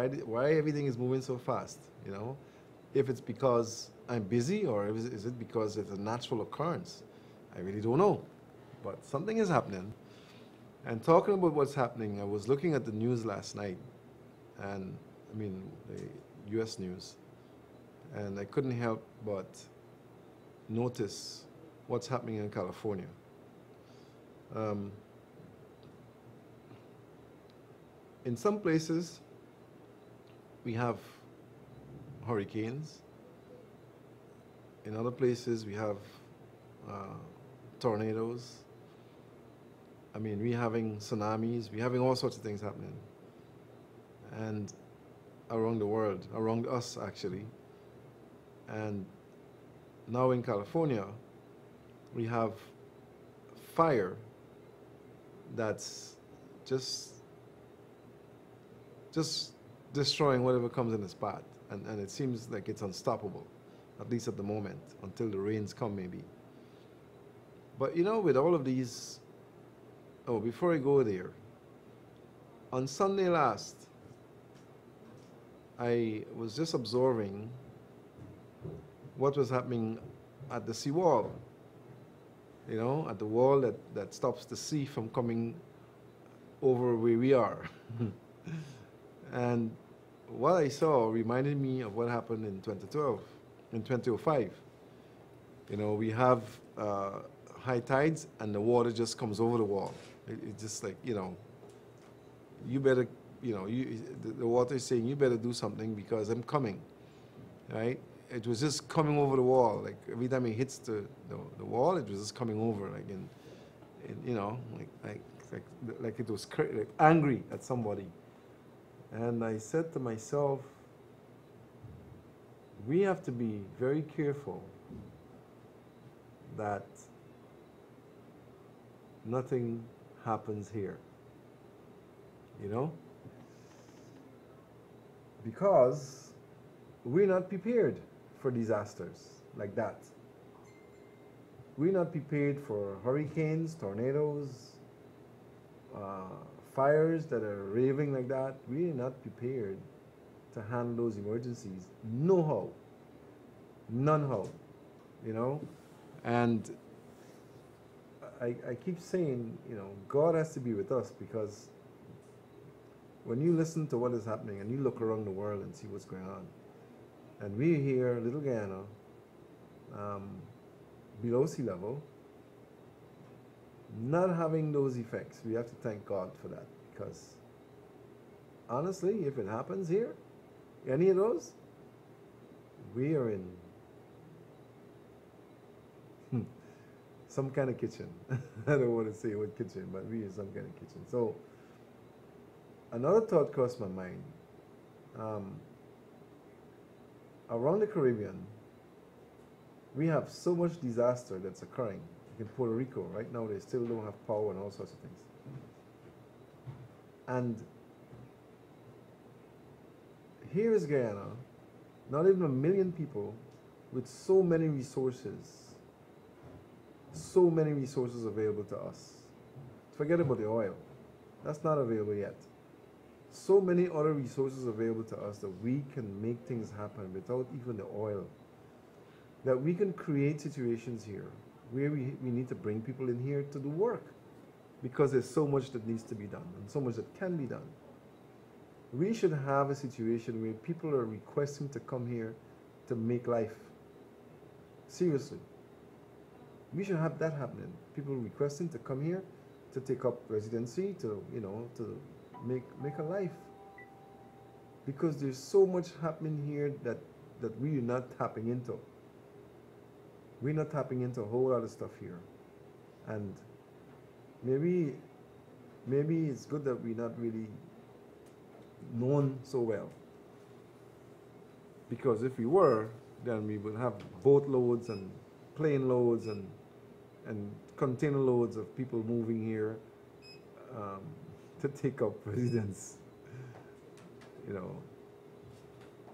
why everything is moving so fast, you know? If it's because I'm busy or is it because it's a natural occurrence? I really don't know. But something is happening. And talking about what's happening, I was looking at the news last night, and I mean, the US news, and I couldn't help but notice what's happening in California. Um, in some places, we have hurricanes. In other places, we have uh, tornadoes. I mean, we're having tsunamis. We're having all sorts of things happening. And around the world, around us actually. And now in California, we have fire that's just just destroying whatever comes in its path. And it seems like it's unstoppable, at least at the moment, until the rains come maybe. But you know, with all of these, oh, before I go there, on Sunday last, I was just observing what was happening at the seawall, you know, at the wall that stops the sea from coming over where we are. And what I saw reminded me of what happened in 2012, in 2005. You know, we have high tides and the water just comes over the wall. It's just like, you know, you better, you know, the water is saying, you better do something because I'm coming, right? It was just coming over the wall. Like every time it hits the wall, it was just coming over, like you know, like it was like angry at somebody. And I said to myself, we have to be very careful that nothing happens here, you know? Because we're not prepared for disasters like that. We're not prepared for hurricanes, tornadoes, fires that are raving like that. We're not prepared to handle those emergencies. No how. None how. You know? And I keep saying, you know, God has to be with us because when you listen to what is happening and you look around the world and see what's going on, and we're here, Little Guyana, below sea level, not having those effects, we have to thank God for that because honestly, if it happens here, any of those, we are in some kind of kitchen. I don't want to say what kitchen, but we in some kind of kitchen. So another thought crossed my mind. Around the Caribbean, we have so much disaster that's occurring. Like in Puerto Rico, right now they still don't have power and all sorts of things. And here is Guyana, not even 1 million people with so many resources available to us. Forget about the oil. That's not available yet. So many other resources available to us that we can make things happen without even the oil. That we can create situations here where we need to bring people in here to do work because there's so much that needs to be done and so much that can be done. We should have a situation where people are requesting to come here to make life. Seriously. We should have that happening. People requesting to come here to take up residency, to, you know, to make a life. Because there's so much happening here that we're not tapping into. We're not tapping into a whole lot of stuff here. And maybe it's good that we're not really known so well. Because if we were, then we would have boat loads and plane loads and container loads of people moving here to take up residence, you know.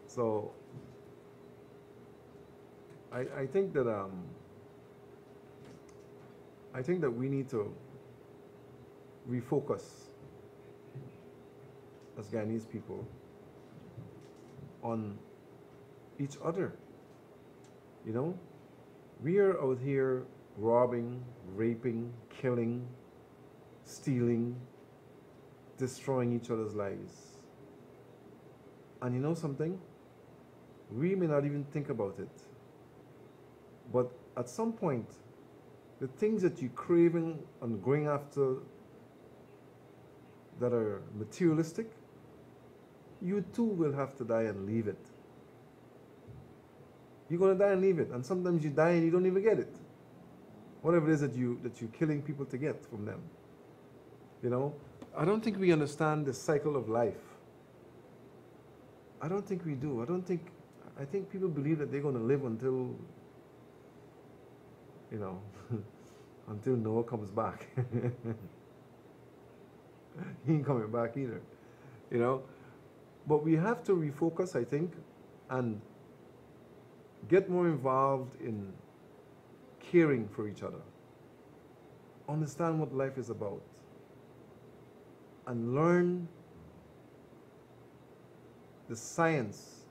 So I think that we need to refocus as Guyanese people on each other. You know, we are out here robbing, raping, killing, stealing, destroying each other's lives. And you know something? We may not even think about it. But at some point, the things that you're craving and going after that are materialistic, you too will have to die and leave it. You're going to die and leave it. And sometimes you die and you don't even get it. Whatever it is that you're killing people to get from them. You know, I don't think we understand the cycle of life. I don't think we do. I think people believe that they're going to live until, you know, until Noah comes back. He ain't coming back either, you know. But we have to refocus, I think, and get more involved in caring for each other. Understand what life is about. And learn the science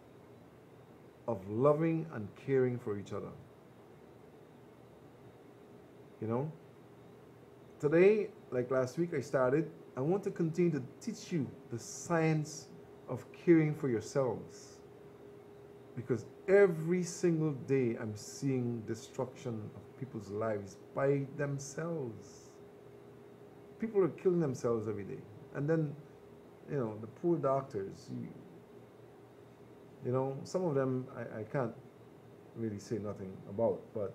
of loving and caring for each other. You know? Today, like last week I started, I want to continue to teach you the science of caring for yourselves. Because every single day I'm seeing destruction of people's lives by themselves. People are killing themselves every day. And then, you know, the poor doctors, you know, some of them I can't really say nothing about, but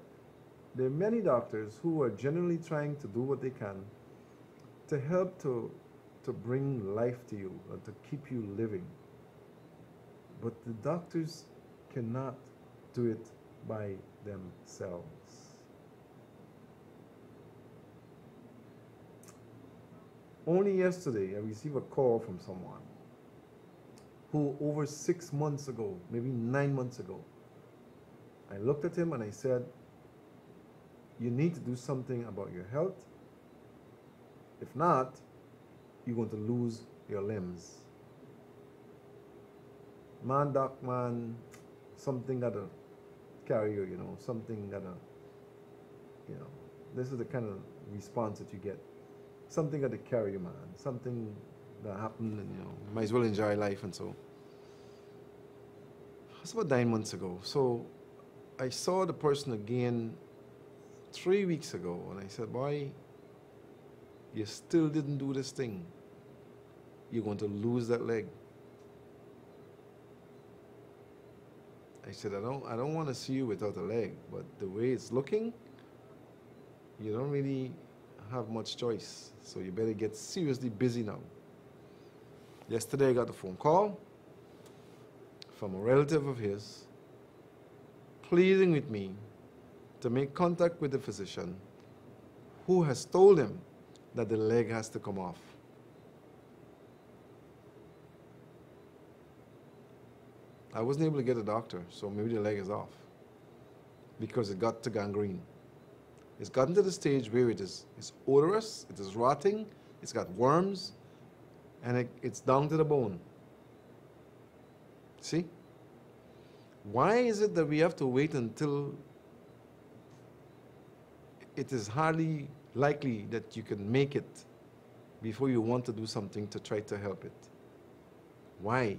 there are many doctors who are generally trying to do what they can to help to bring life to you and to keep you living. But the doctors cannot do it by themselves. Only yesterday I received a call from someone who over 6 months ago, maybe 9 months ago, I looked at him and I said, you need to do something about your health. If not, you're going to lose your limbs. Man, doc, man, something gotta carry you, you know, something gotta, you know, this is the kind of response that you get. Something gotta carry you, man. Something that happened and, you know, you might as well enjoy life and so. It's about 9 months ago. So I saw the person again 3 weeks ago and I said, boy, you still didn't do this thing. You're going to lose that leg. I said, I don't want to see you without a leg, but the way it's looking, you don't really have much choice. So you better get seriously busy now. Yesterday I got a phone call from a relative of his pleading with me to make contact with the physician who has told him that the leg has to come off. I wasn't able to get a doctor, so maybe the leg is off because it got to gangrene. It's gotten to the stage where it's odorous, it is rotting, it's got worms, and it's down to the bone. See? Why is it that we have to wait until it is hardly likely that you can make it before you want to do something to try to help it? Why?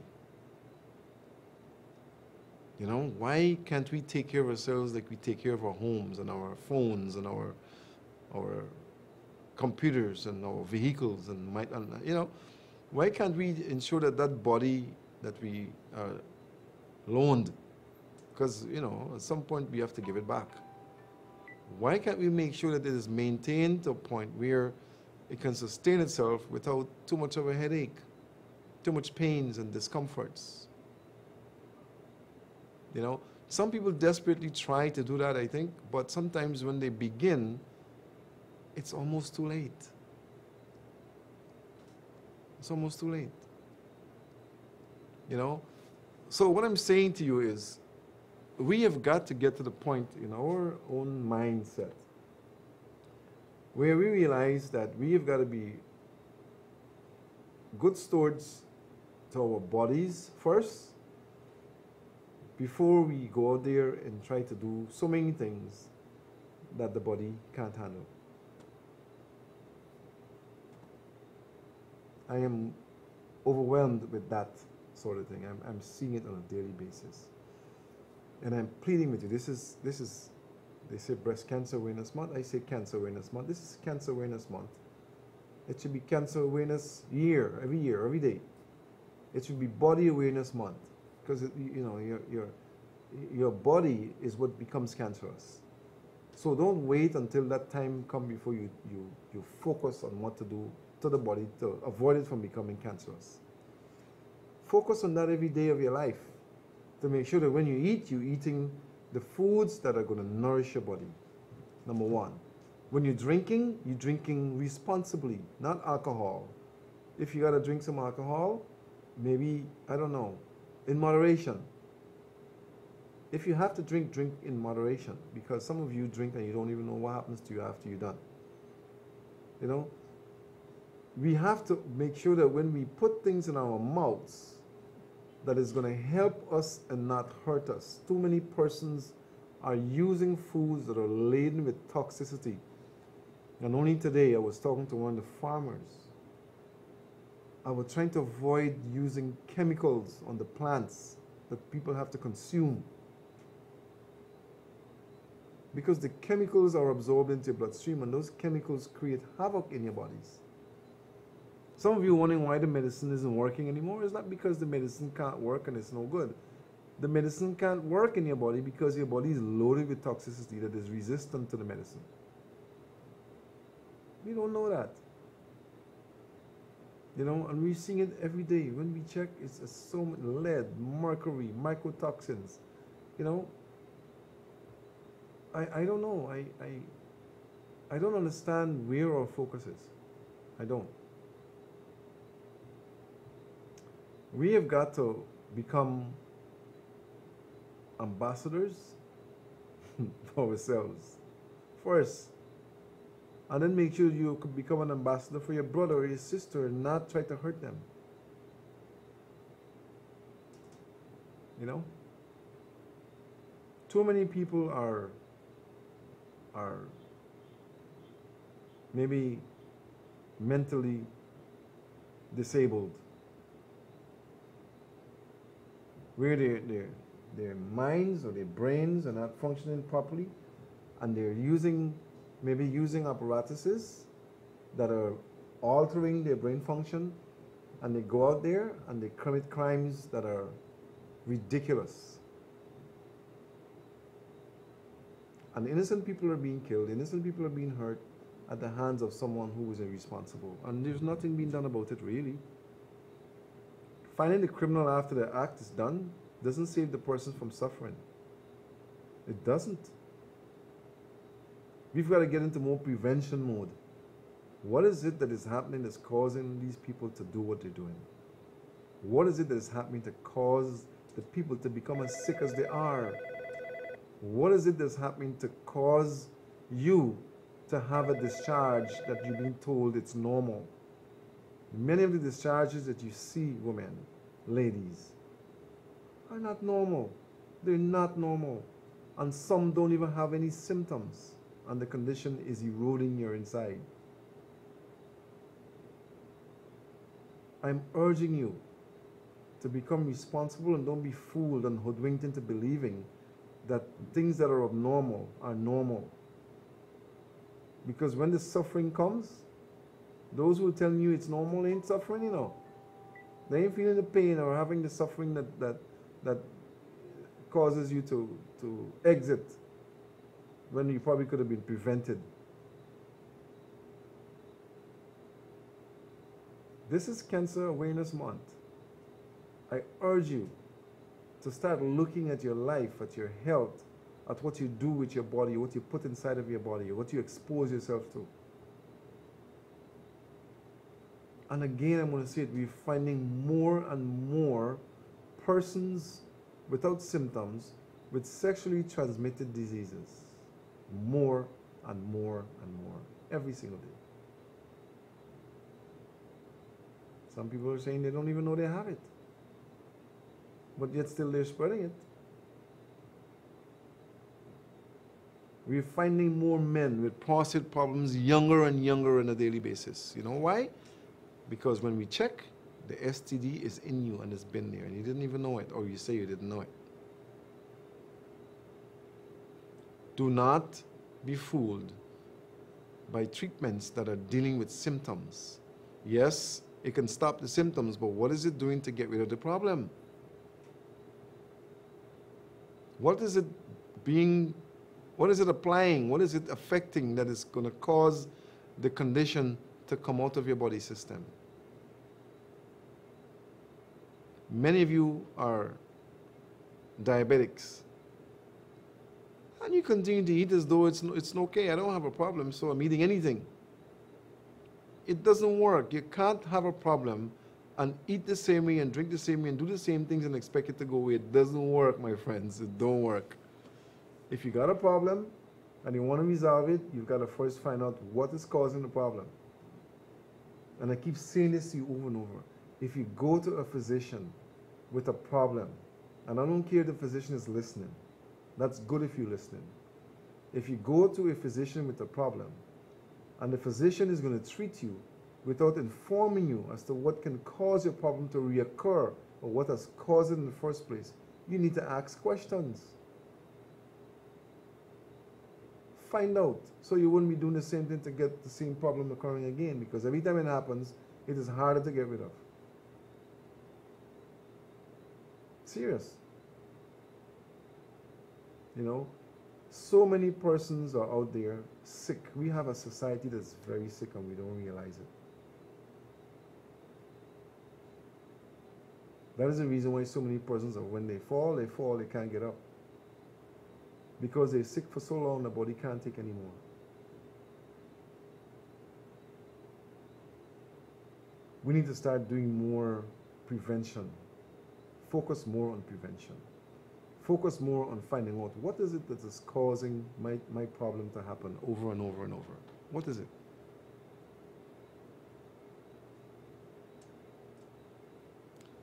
You know, why can't we take care of ourselves like we take care of our homes and our phones and our computers and our vehicles and you know, why can't we ensure that that body that we loaned, because, you know, at some point we have to give it back. Why can't we make sure that it is maintained to a point where it can sustain itself without too much of a headache, too much pains and discomforts? You know, some people desperately try to do that, I think, but sometimes when they begin, it's almost too late. It's almost too late. You know? So what I'm saying to you is, we have got to get to the point in our own mindset where we realize that we have got to be good stewards to our bodies first, before we go out there and try to do so many things that the body can't handle. I am overwhelmed with that sort of thing. I'm seeing it on a daily basis. And I'm pleading with you. This is, they say Breast Cancer Awareness Month. I say Cancer Awareness Month. This is Cancer Awareness Month. It should be Cancer Awareness year, every day. It should be Body Awareness Month, because you know your body is what becomes cancerous. So don't wait until that time comes before you focus on what to do to the body to avoid it from becoming cancerous. Focus on that every day of your life to make sure that when you eat, you're eating the foods that are going to nourish your body. Number one. When you're drinking responsibly, not alcohol. If you got to drink some alcohol, maybe, I don't know, in moderation. If you have to drink in moderation, because some of you drink and you don't even know what happens to you after you're done. You know, we have to make sure that when we put things in our mouths, that is going to help us and not hurt us. Too many persons are using foods that are laden with toxicity. And only today I was talking to one of the farmers. I was trying to avoid using chemicals on the plants that people have to consume, because the chemicals are absorbed into your bloodstream and those chemicals create havoc in your bodies. Some of you wondering why the medicine isn't working anymore. It's not because the medicine can't work and it's no good. The medicine can't work in your body because your body is loaded with toxicity that is resistant to the medicine. We don't know that. You know, and we're seeing it every day. When we check, it's so much lead, mercury, mycotoxins. You know, I don't know. I don't understand where our focus is. I don't. We have got to become ambassadors for ourselves first, and then make sure you could become an ambassador for your brother or your sister and not try to hurt them. You know, too many people are maybe mentally disabled, where their minds or their brains are not functioning properly, and they're maybe using apparatuses that are altering their brain function, and they go out there and they commit crimes that are ridiculous. And innocent people are being killed, innocent people are being hurt at the hands of someone who is irresponsible. And there's nothing being done about it, really. Finding the criminal after the act is done doesn't save the person from suffering. It doesn't. We've got to get into more prevention mode. What is it that is happening that's causing these people to do what they're doing? What is it that is happening to cause the people to become as sick as they are? What is it that's happening to cause you to have a discharge that you've been told it's normal? Many of the discharges that you see, women, ladies, are not normal. They're not normal. And some don't even have any symptoms, and the condition is eroding your inside. I'm urging you to become responsible and don't be fooled and hoodwinked into believing that things that are abnormal are normal. Because when the suffering comes, those who are telling you it's normal ain't suffering, you know. They ain't feeling the pain or having the suffering that causes you to exit when you probably could have been prevented. This is Cancer Awareness Month. I urge you to start looking at your life, at your health, at what you do with your body, what you put inside of your body, what you expose yourself to. And again, I'm going to say it, we're finding more and more persons without symptoms with sexually transmitted diseases. More and more and more, every single day. Some people are saying they don't even know they have it, but yet still they're spreading it. We're finding more men with prostate problems younger and younger on a daily basis. You know why? Because when we check, the STD is in you and it's been there and you didn't even know it, or you say you didn't know it. Do not be fooled by treatments that are dealing with symptoms. Yes, it can stop the symptoms, but what is it doing to get rid of the problem? What is it applying? What is it affecting that is going to cause the condition to come out of your body system? Many of you are diabetics. And you continue to eat as though it's okay. I don't have a problem, so I'm eating anything. It doesn't work. You can't have a problem and eat the same way and drink the same way and do the same things and expect it to go away. It doesn't work, my friends. It don't work. If you got a problem and you want to resolve it, you've got to first find out what is causing the problem. And I keep saying this to you over and over. If you go to a physician with a problem, and I don't care if the physician is listening, that's good if you're listening. If you go to a physician with a problem, and the physician is going to treat you without informing you as to what can cause your problem to reoccur or what has caused it in the first place, you need to ask questions. Find out, so you wouldn't be doing the same thing to get the same problem occurring again, because every time it happens, it is harder to get rid of. Serious. You know, so many persons are out there sick. We have a society that's very sick and we don't realize it. That is the reason why so many persons, when they fall, they can't get up. Because they're sick for so long, the body can't take anymore. We need to start doing more prevention. Focus more on prevention. Focus more on finding out what is it that is causing my problem to happen over and over and over. What is it?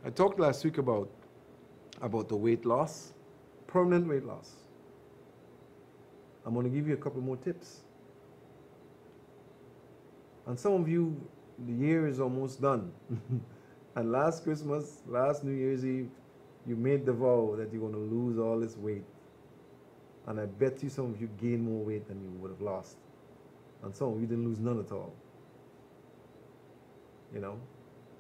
I talked last week about the weight loss, permanent weight loss. I'm going to give you a couple more tips. And some of you, the year is almost done. And last Christmas, last New Year's Eve, you made the vow that you're going to lose all this weight. And I bet you some of you gained more weight than you would have lost. And some of you didn't lose none at all. You know?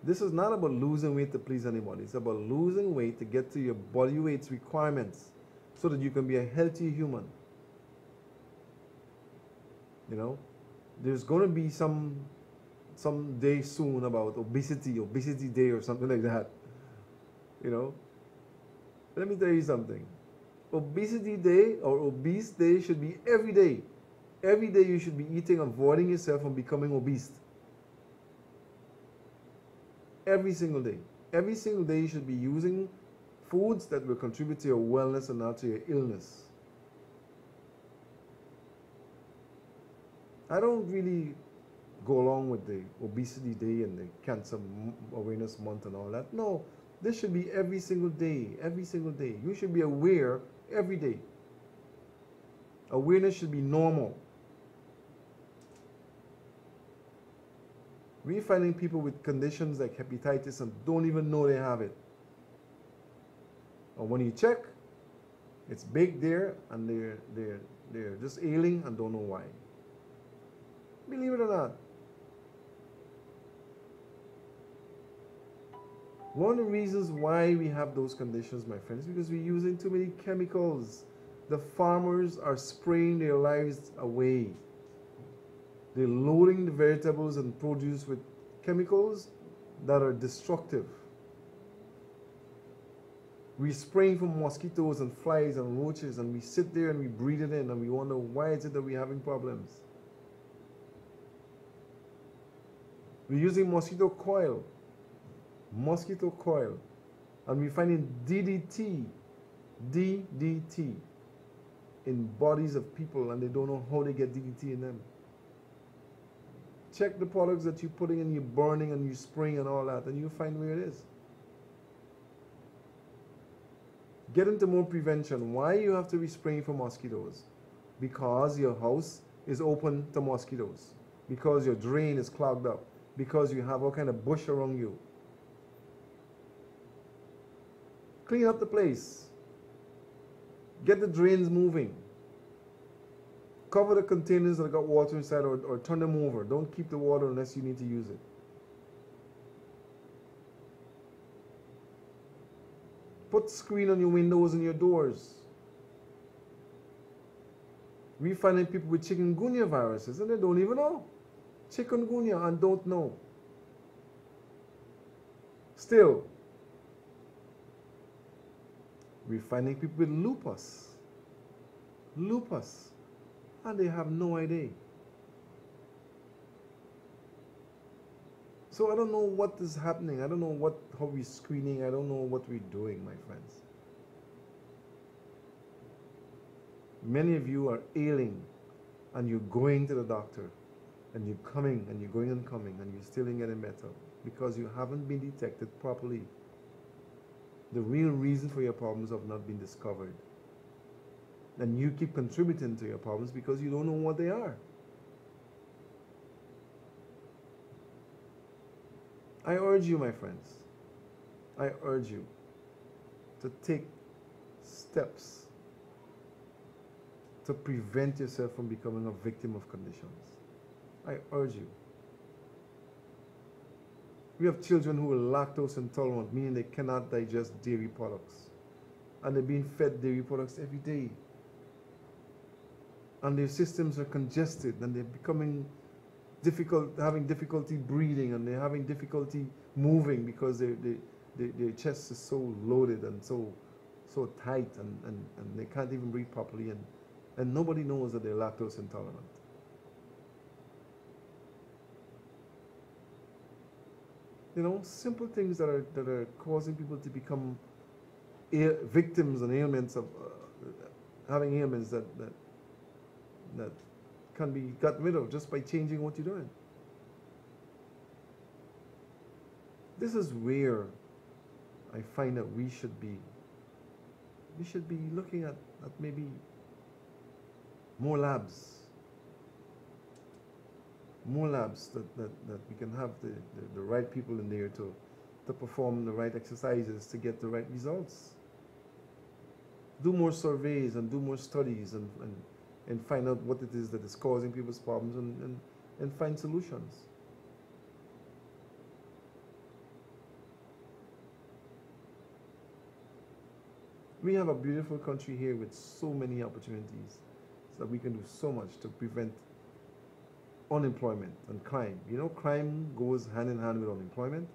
This is not about losing weight to please anybody. It's about losing weight to get to your body weight's requirements so that you can be a healthy human. You know? There's going to be some day soon about obesity day or something like that. You know? Let me tell you something. Obesity day or obese day should be every day. Every day you should be eating, avoiding yourself from becoming obese. Every single day. Every single day you should be using foods that will contribute to your wellness and not to your illness. I don't really go along with the obesity day and the cancer awareness month and all that. No, this should be every single day, every single day. You should be aware every day. Awareness should be normal. We're finding people with conditions like hepatitis and don't even know they have it. Or when you check, it's big there and they're just ailing and don't know why. Believe it or not. One of the reasons why we have those conditions, my friends, is because we're using too many chemicals. The farmers are spraying their lives away. They're loading the vegetables and produce with chemicals that are destructive. We're spraying for mosquitoes and flies and roaches, and we sit there and we breathe it in and we wonder why is it that we're having problems. We're using mosquito coil, and we're finding DDT in bodies of people, and they don't know how they get DDT in them. Check the products that you're putting in, you're burning and you're spraying and all that, and you'll find where it is. Get into more prevention. Why you have to be spraying for mosquitoes? because your house is open to mosquitoes, because your drain is clogged up, because you have all kind of bush around you. Clean up the place. Get the drains moving. Cover the containers that got water inside, or turn them over. Don't keep the water unless you need to use it. Put screen on your windows and your doors. We're finding people with chikungunya viruses and they don't even know. Chikungunya and don't know. Still, we're finding people with lupus. Lupus. And they have no idea. So I don't know what is happening. I don't know how we're screening. I don't know what we're doing, my friends. Many of you are ailing and you're going to the doctor and you're coming and you're going and coming and you're still ain't getting better because you haven't been detected properly. The real reason for your problems have not been discovered. And you keep contributing to your problems because you don't know what they are. I urge you, my friends, I urge you to take steps to prevent yourself from becoming a victim of conditions. I urge you. We have children who are lactose intolerant, meaning they cannot digest dairy products. And they're being fed dairy products every day. And their systems are congested and they're becoming having difficulty breathing, and they're having difficulty moving because their chest is so loaded and so tight, and they can't even breathe properly, and nobody knows that they're lactose intolerant. You know, simple things that are causing people to become victims and ailments of having ailments that can be got rid of just by changing what you're doing. This is where I find that we should be looking at maybe more labs that we can have the right people in there to perform the right exercises to get the right results. Do more surveys and do more studies and find out what it is that is causing people's problems and find solutions. We have a beautiful country here with so many opportunities, so that we can do so much to prevent unemployment and crime. You know, crime goes hand in hand with unemployment.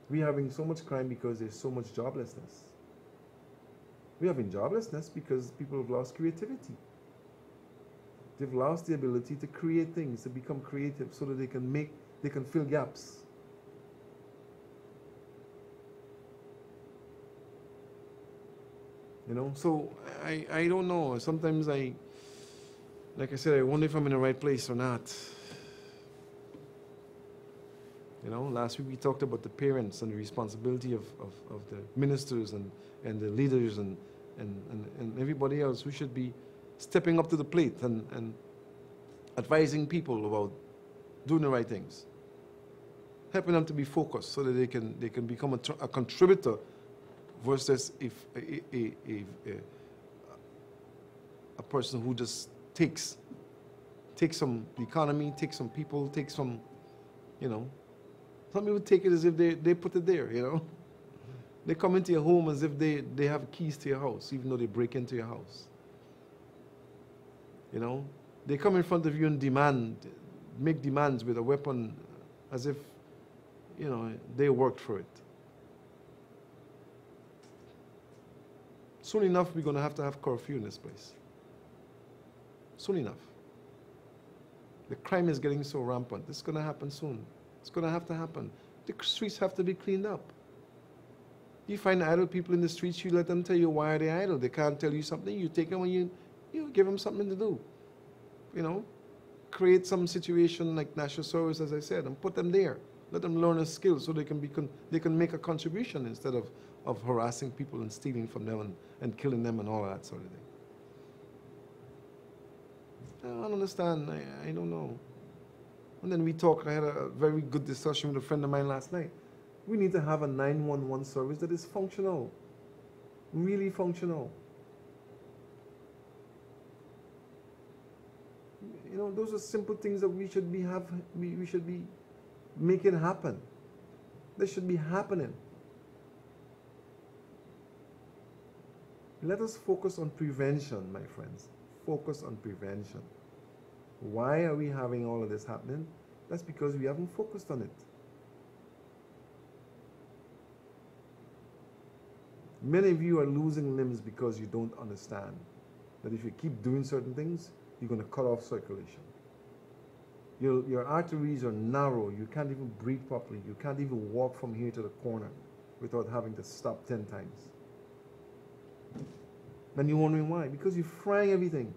We're having so much crime because there's so much joblessness. We're having joblessness because people have lost creativity. They've lost the ability to create things, to become creative so that they can fill gaps. You know, so I don't know. Sometimes like I said, I wonder if I'm in the right place or not. You know, last week we talked about the parents and the responsibility of the ministers and the leaders and everybody else who should be stepping up to the plate and advising people about doing the right things, helping them to be focused so that they can become a contributor, versus if a person who just takes some economy, takes some people, takes some, you know, some people take it as if they put it there, you know. They come into your home as if they have keys to your house, even though they break into your house. You know, they come in front of you and make demands with a weapon as if, you know, they worked for it. Soon enough, we're going to have curfew in this place. Soon enough. The crime is getting so rampant. It's going to happen soon. It's going to happen. The streets have to be cleaned up. You find idle people in the streets, you let them tell you why they're idle. They can't tell you something. You take them and you give them something to do. You know, create some situation like national service, as I said, and put them there. Let them learn a skill so they can make a contribution instead of harassing people and stealing from them and killing them and all that sort of thing. I don't understand. I don't know. And then we talked. I had a very good discussion with a friend of mine last night. We need to have a 911 service that is functional, really functional. You know, those are simple things that we should we should be making happen. They should be happening. Let us focus on prevention, my friends. Focus on prevention. Why are we having all of this happening? That's because we haven't focused on it. Many of you are losing limbs because you don't understand that if you keep doing certain things, you're going to cut off circulation. Your arteries are narrow. You can't even breathe properly. You can't even walk from here to the corner without having to stop 10 times. Then you're wondering why? Because you're frying everything.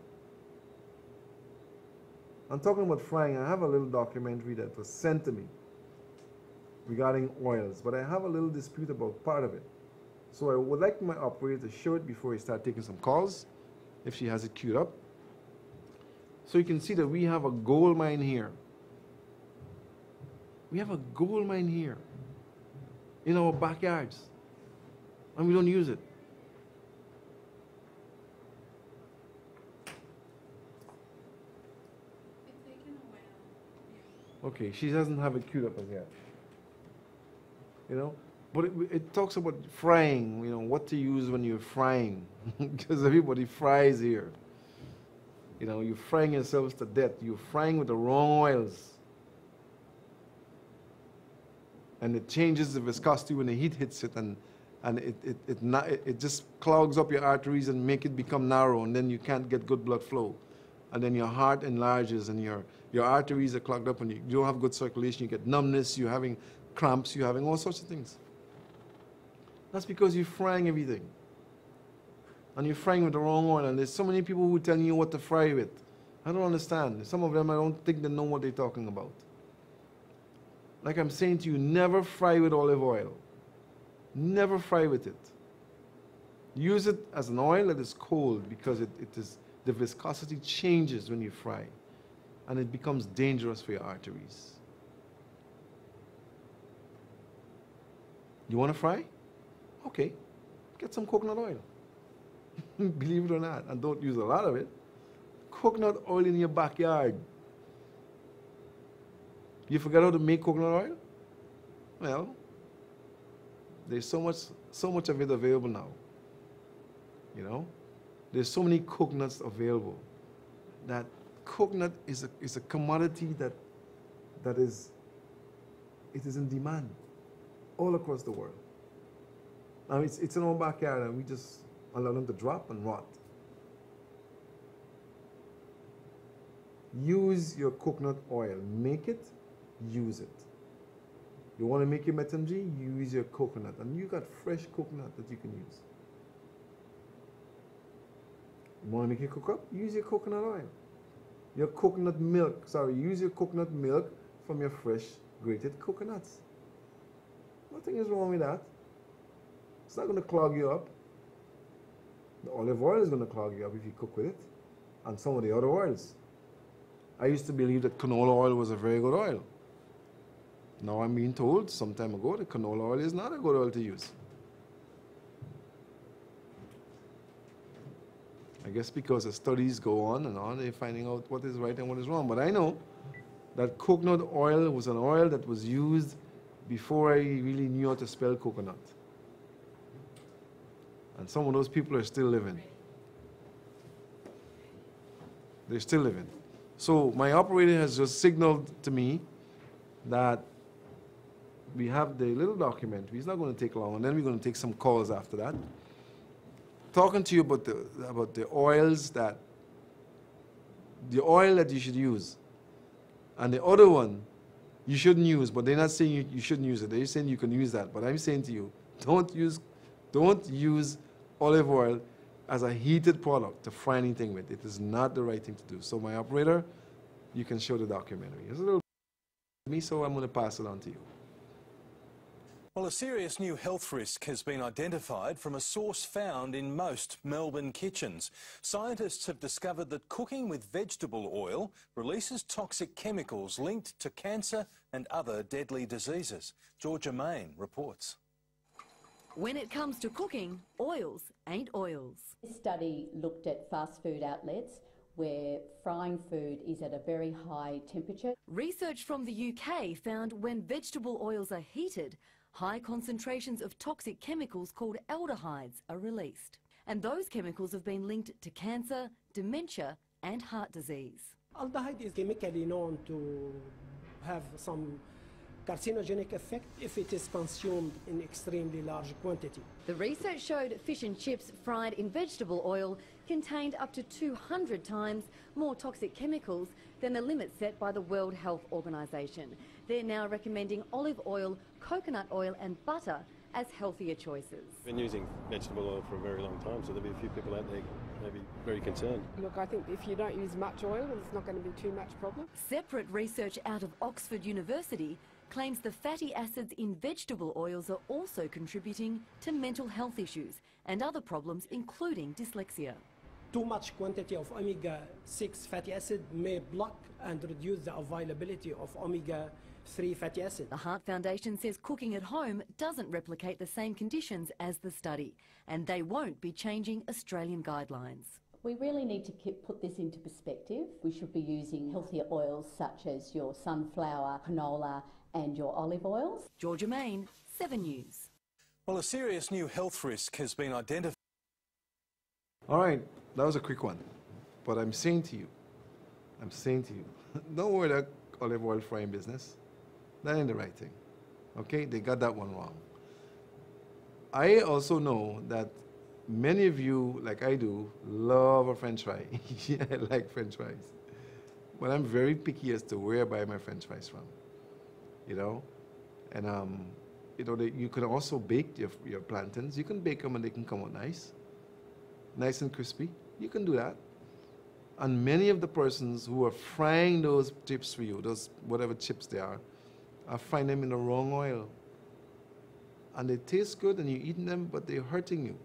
I'm talking about frying. I have a little documentary that was sent to me regarding oils, but I have a little dispute about part of it. So I would like my operator to show it before we start taking some calls, if she has it queued up. So you can see that we have a gold mine here. We have a gold mine here in our backyards, and we don't use it. Okay, she doesn't have it queued up as yet. You know, but it talks about frying, you know, what to use when you're frying, because everybody fries here. You know, you're frying yourselves to death. You're frying with the wrong oils. And it changes the viscosity when the heat hits it, and it just clogs up your arteries and make it become narrow, and then you can't get good blood flow. And then your heart enlarges, and your arteries are clogged up, and you don't have good circulation. You get numbness, you're having cramps, you're having all sorts of things. That's because you're frying everything. And you're frying with the wrong oil, and there's so many people who tell you what to fry with. I don't understand. Some of them, I don't think they know what they're talking about. Like I'm saying to you, never fry with olive oil. Never fry with it. Use it as an oil that is cold, because the viscosity changes when you fry, and it becomes dangerous for your arteries. You want to fry? Okay, get some coconut oil. Believe it or not, and don't use a lot of it. Coconut oil in your backyard. You forgot how to make coconut oil? Well, there's so much of it available now. You know, there's so many coconuts available that coconut is a commodity that is in demand all across the world. Now it's in our backyard, and we just allow them to drop and rot. Use your coconut oil. Make it, use it. You want to make your metamg, use your coconut. And you got fresh coconut that you can use. You want to make your coconut? Use your coconut oil. Your coconut milk. Sorry, use your coconut milk from your fresh grated coconuts. Nothing is wrong with that. It's not going to clog you up. The olive oil is going to clog you up if you cook with it, and some of the other oils. I used to believe that canola oil was a very good oil. Now I'm being told some time ago that canola oil is not a good oil to use. I guess because the studies go on and on, they're finding out what is right and what is wrong. But I know that coconut oil was an oil that was used before I really knew how to spell coconut. And some of those people are still living. They're still living. So my operator has just signaled to me that we have the little document. It's not going to take long, and then we're going to take some calls after that. Talking to you about the oils the oil that you should use, and the other one you shouldn't use. But they're not saying you shouldn't use it. They're saying you can use that. But I'm saying to you, don't use olive oil as a heated product to fry anything with. It is not the right thing to do. So my operator, you can show the documentary. It's a little me, so I'm going to pass it on to you. Well, a serious new health risk has been identified from a source found in most Melbourne kitchens. Scientists have discovered that cooking with vegetable oil releases toxic chemicals linked to cancer and other deadly diseases. Georgia Main reports. When it comes to cooking, oils ain't oils. This study looked at fast food outlets where frying food is at a very high temperature. Research from the UK found when vegetable oils are heated, high concentrations of toxic chemicals called aldehydes are released. And those chemicals have been linked to cancer, dementia and heart disease. Aldehyde is chemically known to have some carcinogenic effect if it is consumed in extremely large quantity. The research showed fish and chips fried in vegetable oil contained up to 200 times more toxic chemicals than the limit set by the World Health Organization. They're now recommending olive oil, coconut oil and butter as healthier choices. I've been using vegetable oil for a very long time, so there'll be a few people out there maybe very concerned. Look, I think if you don't use much oil, it's not going to be too much problem. Separate research out of Oxford University claims the fatty acids in vegetable oils are also contributing to mental health issues and other problems, including dyslexia. Too much quantity of omega-6 fatty acid may block and reduce the availability of omega-3 fatty acid. The Heart Foundation says cooking at home doesn't replicate the same conditions as the study, and they won't be changing Australian guidelines. We really need to put this into perspective. We should be using healthier oils such as your sunflower, canola and your olive oils. Georgia Main, 7 News. Well, a serious new health risk has been identified. All right, that was a quick one. But I'm saying to you, don't worry that olive oil frying business. That ain't the right thing. Okay, they got that one wrong. I also know that many of you, like I do, love a French fry. I like French fries. But I'm very picky as to where I buy my French fries from. You know? And, you know, you can also bake your plantains. You can bake them and they can come out nice. Nice and crispy. You can do that. And many of the persons who are frying those chips for you, those whatever chips they are frying them in the wrong oil. And they taste good and you're eating them, but they're hurting you.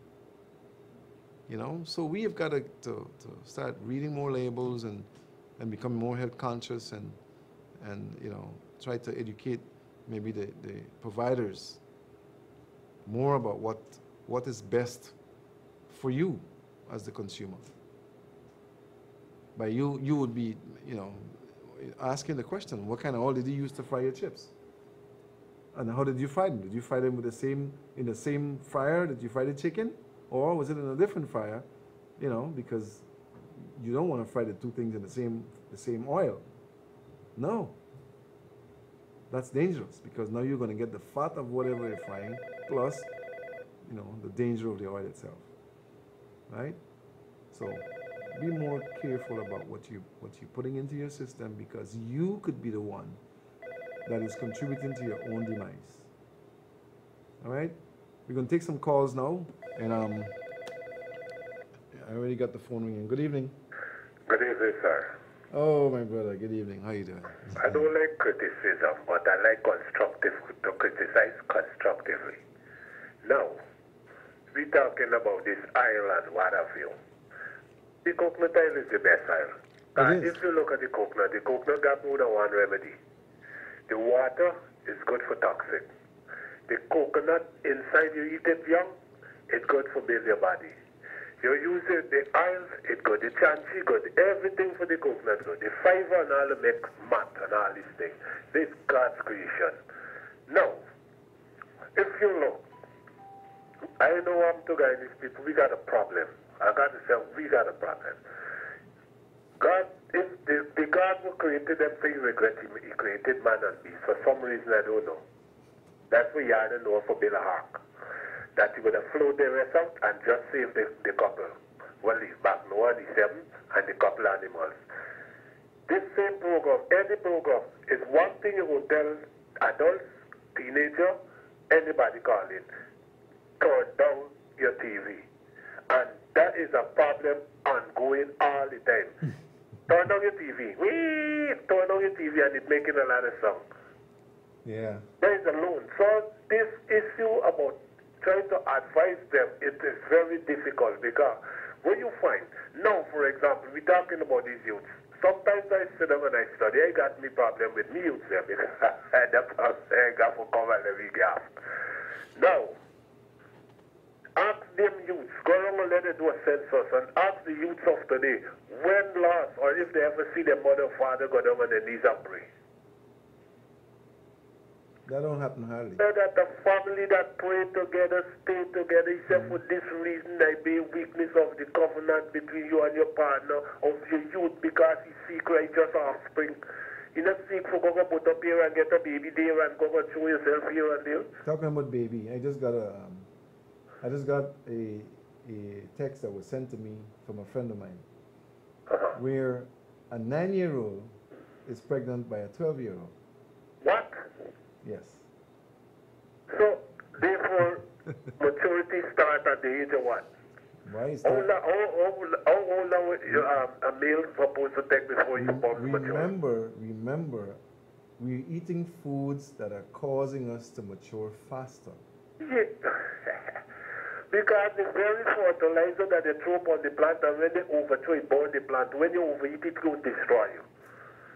You know? So we have got to start reading more labels and become more health conscious and you know, try to educate maybe the providers more about what is best for you as the consumer. By you would be, you know, asking the question, what kind of oil did you use to fry your chips? And how did you fry them? Did you fry them with in the same fryer that you fried the chicken? Or was it in a different fryer? You know, because you don't want to fry the two things in the same oil. No. That's dangerous because now you're going to get the fat of whatever you're frying plus, you know, the danger of the oil itself. Right? So be more careful about what you're putting into your system because you could be the one that is contributing to your own demise. All right? We're going to take some calls now. And I already got the phone ringing. Good evening. Good evening, sir. Oh, my brother. Good evening. How you doing? I don't like criticism, but I like to criticize constructively. Now, we're talking about this oil and what have you. The coconut oil is the best oil. And if you look at the coconut got more than one remedy. The water is good for toxic. The coconut, inside you eat it young, it's good for build your body. You use it, the oils, it's good. The chanchy, good. Everything for the coconut, good. The fiber and all the make mat and all these things. This God's creation. Now, if you look, I know I'm to guide these people, we got a problem. I got to say, we got a problem. God, if the God who created them for you, he created man and beast. For some reason, I don't know. That's what you had to know for build a ark. That he would have float the rest out and just save the couple. Well, he's back Noah, the seventh, and the couple animals. This same program, any program, is one thing you will tell adults, teenagers, anybody calling, turn down your TV. And that is a problem ongoing all the time. Turn down your TV. Turn down your TV and it's making a lot of sound. Yeah. That is alone. So this issue about trying to advise them, it is very difficult because when you find, now for example, we're talking about these youths. Sometimes I sit down and I study, I got me problem with me youths there because I got for cover every gap. Now, ask them youths, go around and let them do a census and ask the youths of today when last or if they ever see their mother or father go down on their knees and pray. That don't happen hardly. That the family that pray together, stay together. He said, for this reason, I bear weakness of the covenant between you and your partner, of your youth, because he seek righteous offspring. You not seek for go put up here and get a baby there and go show yourself here and there. Talking about baby, I just got a text that was sent to me from a friend of mine, where a 9-year-old is pregnant by a 12-year-old. What? Yes. So, therefore, maturity starts at the age of what? Why is How that? old are a male supposed to take before you become mature? Remember, we're eating foods that are causing us to mature faster. Yeah. Because the very fertilizer that they throw upon the plant, and when they overthrow it, burn the plant, when you overeat it, it will destroy you.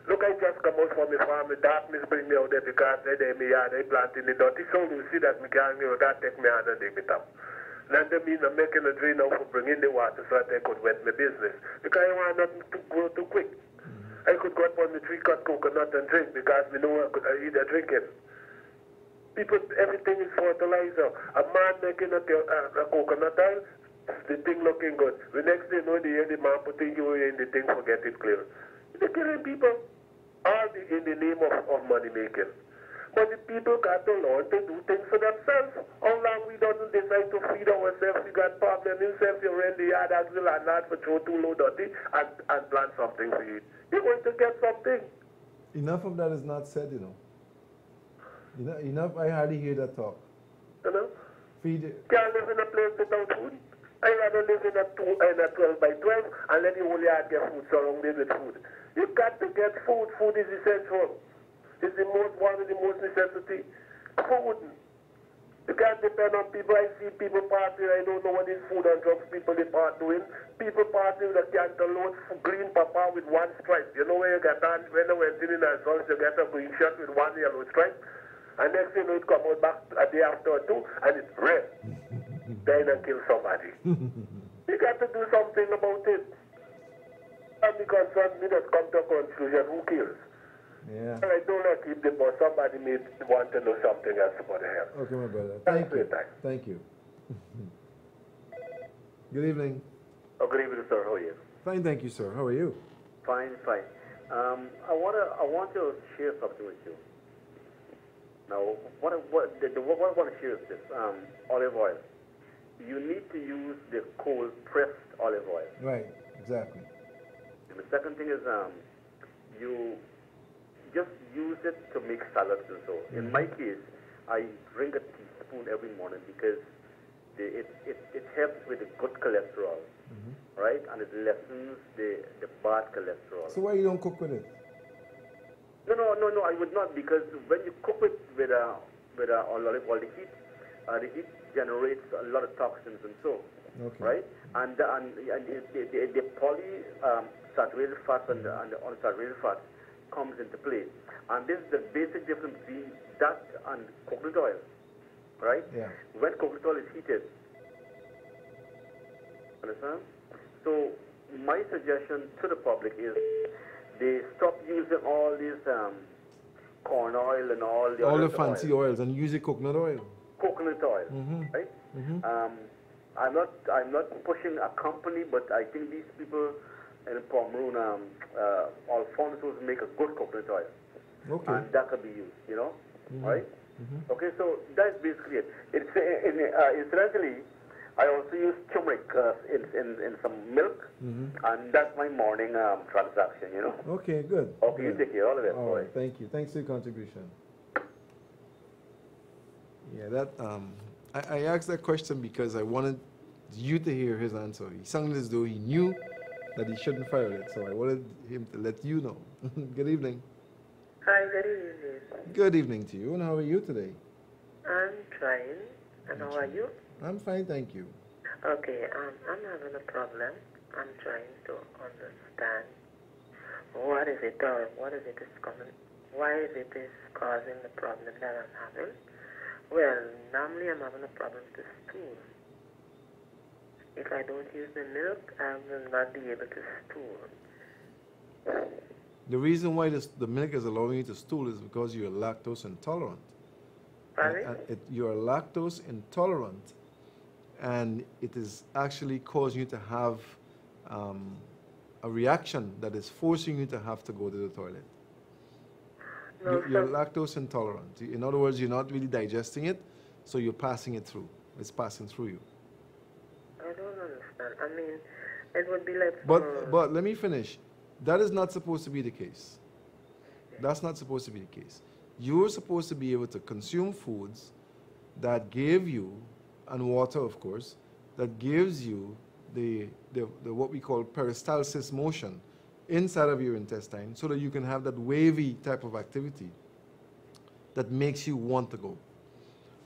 Look, I just come out from the farm, the darkness bring me out there because they me yard, they plant in the dirty soil. You see that me can't God take me out and dig it up. And that means I'm making a drain now for bringing the water so that I could wet my business. Because I want nothing to grow too quick. I could go up on the tree, cut coconut and drink because we know I could either drink it. People, everything is fertilizer. A man making a coconut oil, the thing looking good. The next day, no, the man putting you in the thing, forget it clear. They're killing people, all in the name of money making. But the people got to learn to do things for themselves. How long we don't decide to feed ourselves? We got problem himself, you rent the yard, ask the landlord for throw too low dirty and plant something for you. You're going to get something. Enough of that is not said, you know. Enough, I hardly hear that talk. You know? Feed it. Can't live in a place without food. I rather live in a 12 by 12 and let the whole yard get food surrounded with food. You've got to get food. Food is essential. It's one of the most necessity. Food. You can't depend on people. I see people partying. I don't know what these food and drugs people they part doing. People partying with a cantaloupe, green papa with one stripe. You know where you get on when I went in our house, you get a green shirt with one yellow stripe. And next thing you know, it come out back a day after or two, and it's red. Then and kill somebody. You got to do something about it. And be concerned, me that come to a conclusion, who kills? Yeah. And I don't like keep the boss. Somebody may want to know something else about the health. Okay, my brother. Thanks Thank for you. your time. Thank you. Good evening. Oh, good evening, sir. How are you? Fine, thank you, sir. How are you? Fine, fine. I want to share something with you. Now, what I want to share is this: olive oil. You need to use the cold pressed olive oil. Right. Exactly. And the second thing is you just use it to make salads and so. In my case, I drink a teaspoon every morning because it helps with the good cholesterol, right? And it lessens the bad cholesterol. So why you don't cook with it? No, I would not, because when you cook it with olive oil, the heat generates a lot of toxins and so, Okay. right? And the saturated fats and the unsaturated fats comes into play. And this is the basic difference between that and coconut oil, right? Yeah. When coconut oil is heated, understand? So my suggestion to the public is they stop using all these corn oil and all the fancy oils and use the coconut oil. Coconut oil, right? I'm not pushing a company, but I think these people in Pomeroon, Alfonso's make a good coconut oil. Okay. And that could be used, right? Okay, so that's basically it. Incidentally, I also use turmeric in some milk, and that's my morning transaction, Okay, good. Okay, good. you take care, all of it. All right, thank you. Thanks for your contribution. Yeah, that I asked that question because I wanted you to hear his answer. He sounded as though he knew that he shouldn't fire it, so I wanted him to let you know. Good evening. Hi, good evening. Good evening to you, and how are you today? I'm trying. And how are you? I'm fine, thank you. Okay, I'm having a problem. I'm trying to understand what is it or what is it is coming, why is it is causing the problem that I'm having. Well, normally I'm having a problem to stool. If I don't use the milk, I will not be able to stool. The reason why the milk is allowing you to stool is because you're lactose intolerant. Pardon? You're lactose intolerant, and it is actually causing you to have a reaction that is forcing you to have to go to the toilet. No, You're lactose intolerant. In other words, you're not really digesting it, so you're passing it through. It's passing through you. I don't understand. I mean, it would be like... But let me finish. That is not supposed to be the case. That's not supposed to be the case. You're supposed to be able to consume foods that give you, and water of course, that gives you the what we call peristalsis motion inside of your intestine, so that you can have that wavy type of activity that makes you want to go.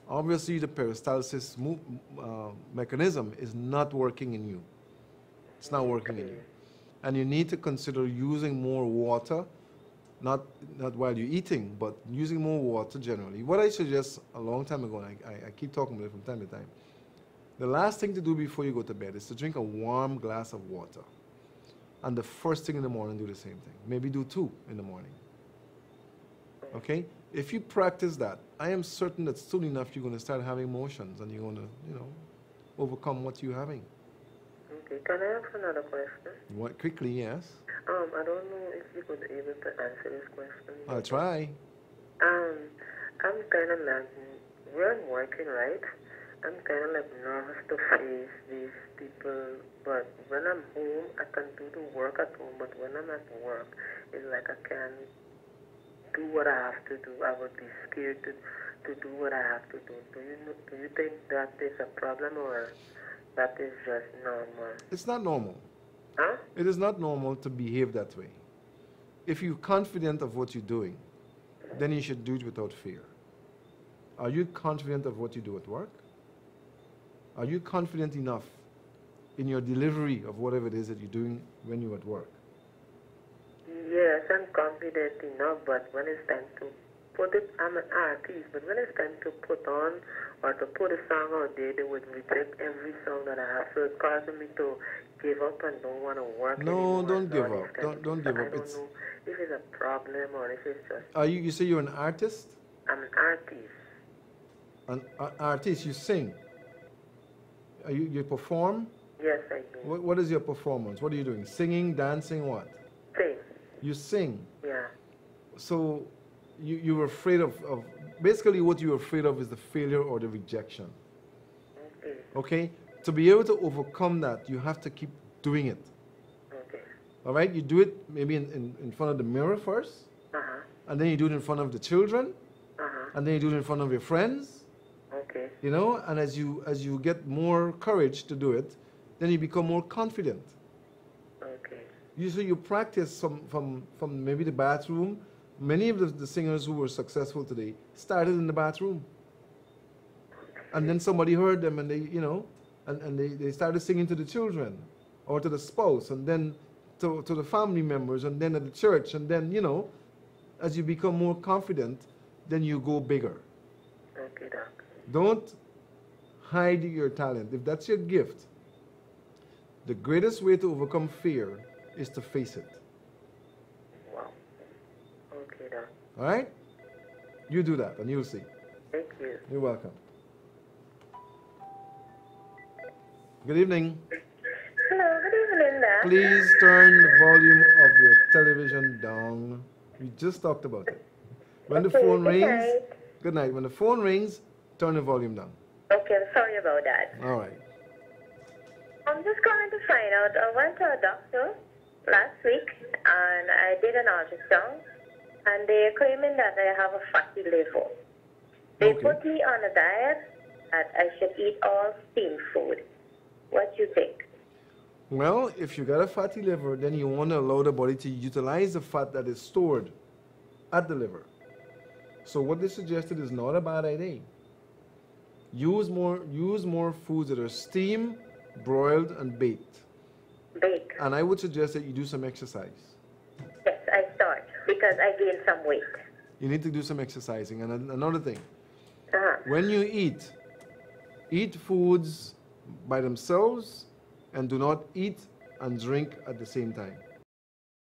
Obviously, the peristalsis mechanism is not working in you. It's not working in you. And you need to consider using more water, not while you're eating, but using more water generally. What I suggest a long time ago, and I keep talking about it from time to time, the last thing to do before you go to bed is to drink a warm glass of water. And the first thing in the morning, do the same thing. Maybe do 2 in the morning. Okay? If you practice that, I am certain that soon enough you're going to start having motions and you're going to, overcome what you're having. Okay, can I ask another question? What, quickly, yes. I don't know if you could be able to answer this question. I'll try. I'm kind of like, when I'm working, right? I'm kind of like nervous to face these people, but when I'm home, I can do the work at home, but when I'm at work, it's like I can't do what I have to do. I would be scared to do what I have to do. Do you think that is a problem, or that is just normal? It's not normal. Huh? It is not normal to behave that way. If you're confident of what you're doing, then you should do it without fear. Are you confident of what you do at work? Are you confident enough in your delivery of whatever it is that you're doing when you're at work? Yes, I'm confident enough, but when it's time to put it, I'm an artist, but when it's time to put on or to put a song out there, they would reject every song that I have. So it's causing me to give up and don't want to work anymore. No, don't give up. Don't give up. I don't know if it's a problem or if it's just... Are you say you're an artist? I'm an artist. An artist, you sing? You perform? Yes, I do. What is your performance? What are you doing? Singing, dancing, what? Sing. You sing? Yeah. So you're afraid of basically what you're afraid of is the failure or the rejection. Okay. Okay? To be able to overcome that, you have to keep doing it. Okay. All right? You do it maybe in front of the mirror first, and then you do it in front of the children, and then you do it in front of your friends. Okay. And as you get more courage to do it, then you become more confident. Okay. Usually you practice from maybe the bathroom. Many of the singers who were successful today started in the bathroom. And then somebody heard them and they started singing to the children or to the spouse and then to the family members and then at the church. And then, as you become more confident, then you go bigger. Okay, Doc. Don't hide your talent. If that's your gift, the greatest way to overcome fear is to face it. Wow. Okay, Doc. All right? You do that and you'll see. Thank you. You're welcome. Good evening. Hello, good evening, Doc. Please turn the volume of your television down. We just talked about it. When the phone rings, good night. When the phone rings, turn the volume down. Okay, I'm sorry about that. All right. I'm just calling to find out. I went to a doctor last week and I did an ultrasound and they're claiming that I have a fatty liver. They put me on a diet that I should eat all steamed food. What do you think? Well, if you got a fatty liver, then you want to allow the body to utilize the fat that is stored at the liver. So what they suggested is not a bad idea. Use more foods that are steamed, broiled, and baked. Bake. And I would suggest that you do some exercise. Yes, I start because I gained some weight. You need to do some exercising. And another thing, Uh-huh. when you eat foods by themselves and do not eat and drink at the same time.